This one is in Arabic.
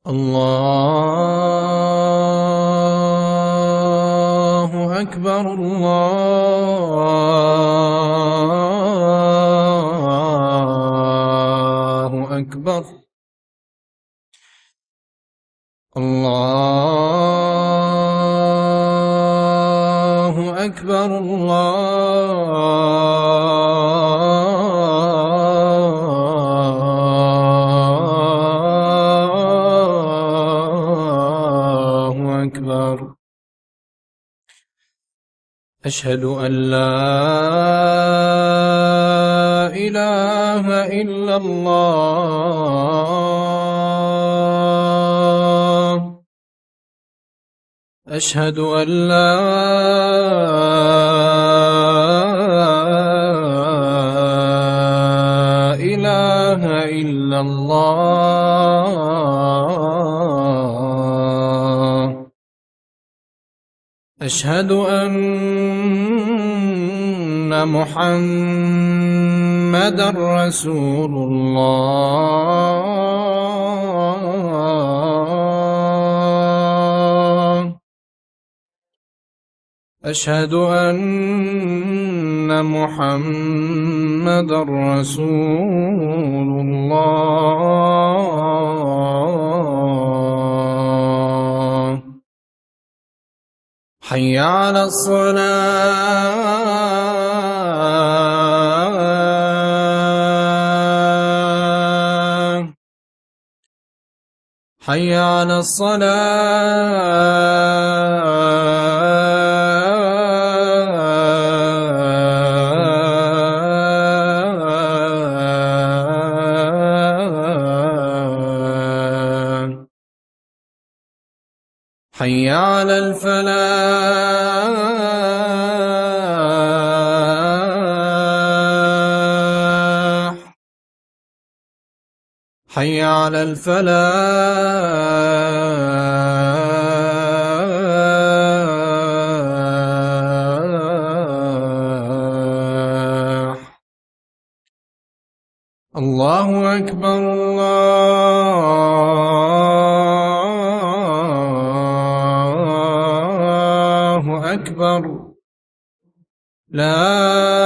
الله أكبر الله أكبر الله أكبر الله أكبر. أشهد أن لا إله إلا الله. أشهد أن لا إله إلا الله. أشهد أن محمدًا رسول الله. أشهد أن محمدًا رسول الله. حي على الصلاة. حي على الصلاة. حي على الفلاح. حي على الفلاح. الله أكبر الله أكبر. لا